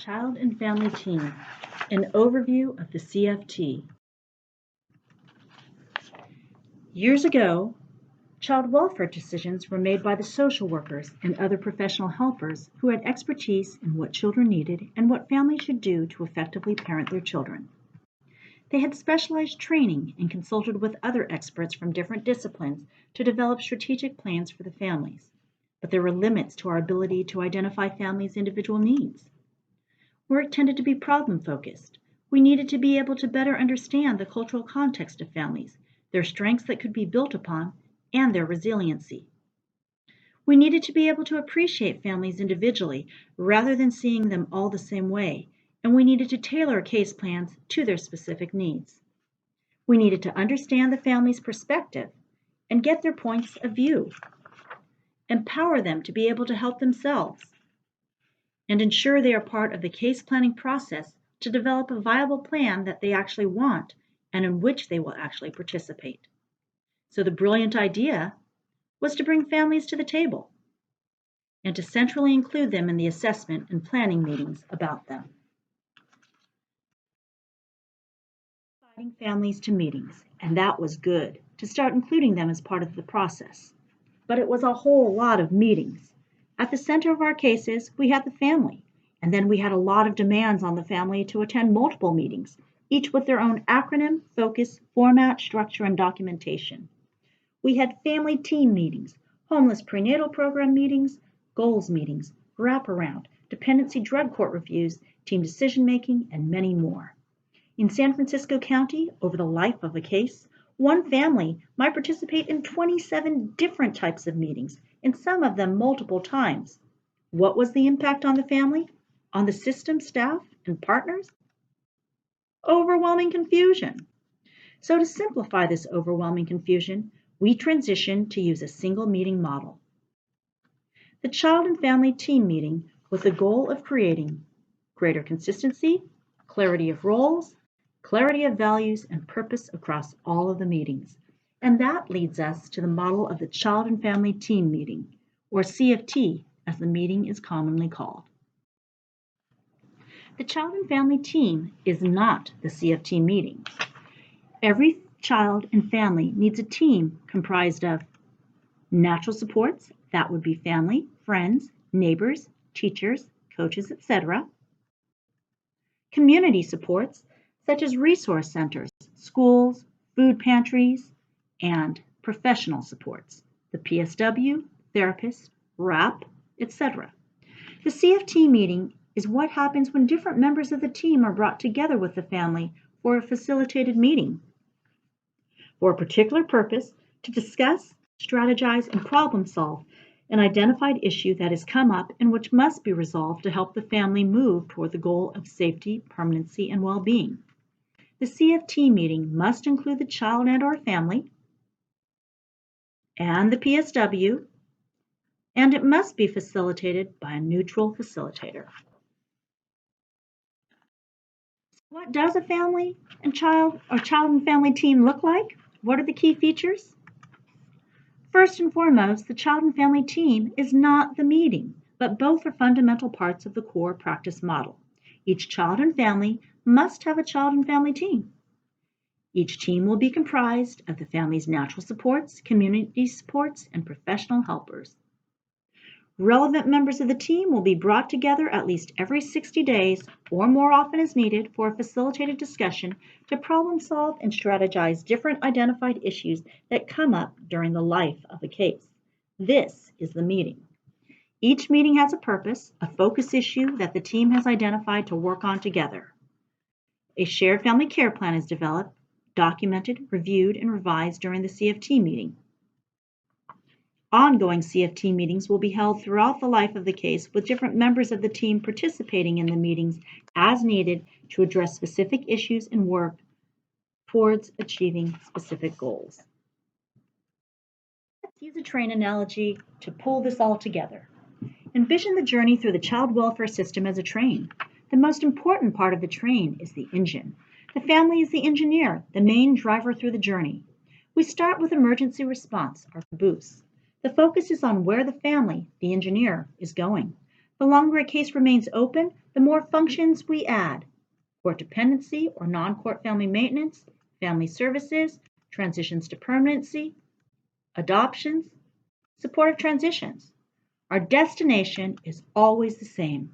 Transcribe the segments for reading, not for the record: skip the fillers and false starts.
Child and Family Team, an overview of the CFT. Years ago, child welfare decisions were made by the social workers and other professional helpers who had expertise in what children needed and what families should do to effectively parent their children. They had specialized training and consulted with other experts from different disciplines to develop strategic plans for the families, but there were limits to our ability to identify families' individual needs. Work tended to be problem-focused. We needed to be able to better understand the cultural context of families, their strengths that could be built upon, and their resiliency. We needed to be able to appreciate families individually rather than seeing them all the same way, and we needed to tailor case plans to their specific needs. We needed to understand the family's perspective and get their points of view, empower them to be able to help themselves, and ensure they are part of the case planning process to develop a viable plan that they actually want and in which they will actually participate. So the brilliant idea was to bring families to the table and to centrally include them in the assessment and planning meetings about them. Inviting families to meetings, and that was good, to start including them as part of the process. But it was a whole lot of meetings. At the center of our cases, we had the family, and then we had a lot of demands on the family to attend multiple meetings, each with their own acronym, focus, format, structure, and documentation. We had family team meetings, homeless prenatal program meetings, goals meetings, wraparound, dependency drug court reviews, team decision-making, and many more. In San Francisco County, over the life of a case, one family might participate in 27 different types of meetings, and some of them multiple times. What was the impact on the family, on the system, staff, and partners? Overwhelming confusion. So to simplify this overwhelming confusion, we transitioned to use a single meeting model. The Child and Family Team meeting with the goal of creating greater consistency, clarity of roles, clarity of values, and purpose across all of the meetings. And that leads us to the model of the Child and Family Team meeting, or CFT as the meeting is commonly called. The Child and Family Team is not the CFT meeting. Every child and family needs a team comprised of natural supports, that would be family, friends, neighbors, teachers, coaches, etc. Community supports, such as resource centers, schools, food pantries, and professional supports, the PSW, therapist, RAP, etc. The CFT meeting is what happens when different members of the team are brought together with the family for a facilitated meeting for a particular purpose to discuss, strategize, and problem solve an identified issue that has come up and which must be resolved to help the family move toward the goal of safety, permanency, and well-being. The CFT meeting must include the child and/or family and the PSW, and it must be facilitated by a neutral facilitator. What does a family and child and family team look like? What are the key features? First and foremost, the child and family team is not the meeting, but both are fundamental parts of the core practice model. Each child and family must have a child and family team. Each team will be comprised of the family's natural supports, community supports, and professional helpers. Relevant members of the team will be brought together at least every 60 days or more often as needed for a facilitated discussion to problem solve and strategize different identified issues that come up during the life of a case. This is the meeting. Each meeting has a purpose, a focus issue that the team has identified to work on together. A shared family care plan is developed, documented, reviewed, and revised during the CFT meeting. Ongoing CFT meetings will be held throughout the life of the case with different members of the team participating in the meetings as needed to address specific issues and work towards achieving specific goals. Let's use a train analogy to pull this all together. Envision the journey through the child welfare system as a train. The most important part of the train is the engine. The family is the engineer, the main driver through the journey. We start with emergency response, or caboose. The focus is on where the family, the engineer, is going. The longer a case remains open, the more functions we add: court dependency or non-court family maintenance, family services, transitions to permanency, adoptions, supportive transitions. Our destination is always the same: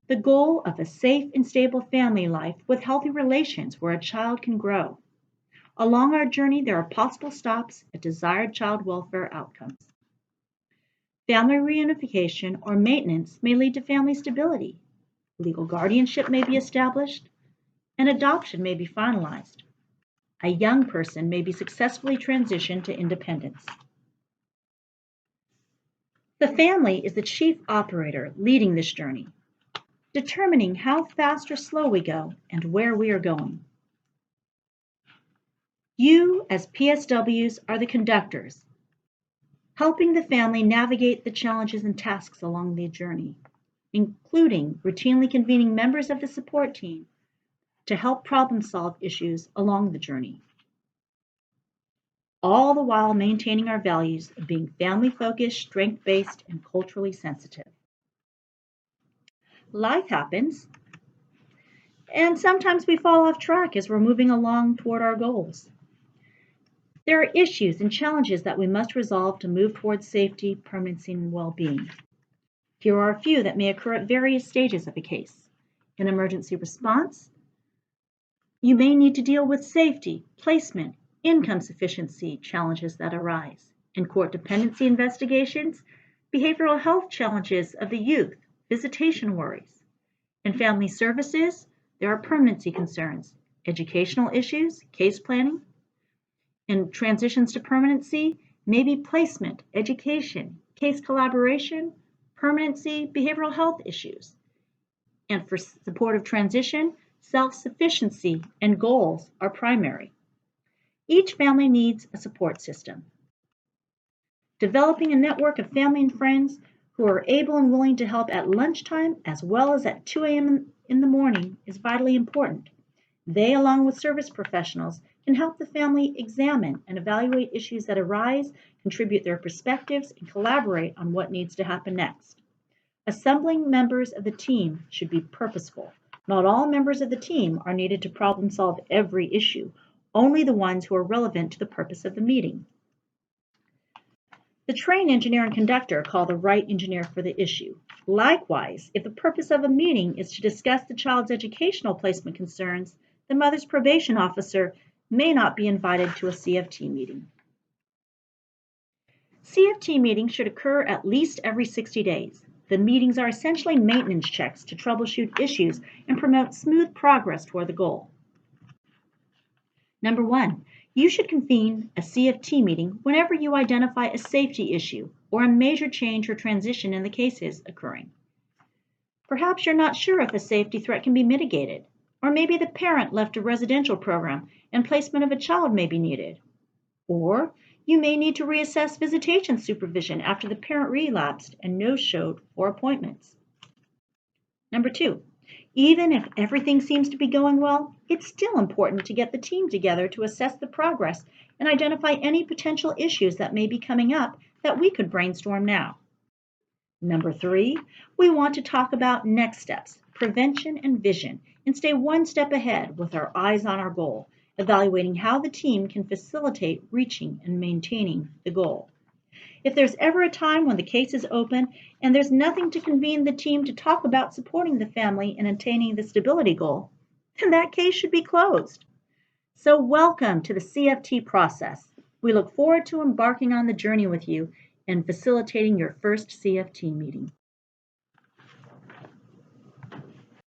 the goal of a safe and stable family life with healthy relations where a child can grow. Along our journey, there are possible stops at desired child welfare outcomes. Family reunification or maintenance may lead to family stability. Legal guardianship may be established, and adoption may be finalized. A young person may be successfully transitioned to independence. The family is the chief operator leading this journey, determining how fast or slow we go and where we are going. You, as PSWs, are the conductors, helping the family navigate the challenges and tasks along the journey, including routinely convening members of the support team to help problem solve issues along the journey, all the while maintaining our values of being family-focused, strength-based, and culturally sensitive. Life happens, and sometimes we fall off track as we're moving along toward our goals. There are issues and challenges that we must resolve to move towards safety, permanency, and well-being. Here are a few that may occur at various stages of a case. In emergency response, you may need to deal with safety, placement, income sufficiency challenges that arise. In court dependency investigations, behavioral health challenges of the youth, visitation worries. In family services, there are permanency concerns, educational issues, case planning. In transitions to permanency, maybe placement, education, case collaboration, permanency, behavioral health issues. And for supportive transition, self-sufficiency and goals are primary. Each family needs a support system. Developing a network of family and friends who are able and willing to help at lunchtime as well as at 2 a.m. in the morning is vitally important. They, along with service professionals, can help the family examine and evaluate issues that arise, contribute their perspectives, and collaborate on what needs to happen next. Assembling members of the team should be purposeful. Not all members of the team are needed to problem solve every issue, only the ones who are relevant to the purpose of the meeting. The trained engineer and conductor call the right engineer for the issue. Likewise, if the purpose of a meeting is to discuss the child's educational placement concerns, the mother's probation officer may not be invited to a CFT meeting. CFT meetings should occur at least every 60 days. The meetings are essentially maintenance checks to troubleshoot issues and promote smooth progress toward the goal. Number 1, you should convene a CFT meeting whenever you identify a safety issue or a major change or transition in the cases occurring. Perhaps you're not sure if a safety threat can be mitigated, or maybe the parent left a residential program and placement of a child may be needed. Or you may need to reassess visitation supervision after the parent relapsed and no-showed for appointments. Number 2, even if everything seems to be going well, it's still important to get the team together to assess the progress and identify any potential issues that may be coming up that we could brainstorm now. Number 3, we want to talk about next steps, prevention and vision, and stay one step ahead with our eyes on our goal, evaluating how the team can facilitate reaching and maintaining the goal. If there's ever a time when the case is open and there's nothing to convene the team to talk about supporting the family in attaining the stability goal, then that case should be closed. So welcome to the CFT process. We look forward to embarking on the journey with you and facilitating your first CFT meeting.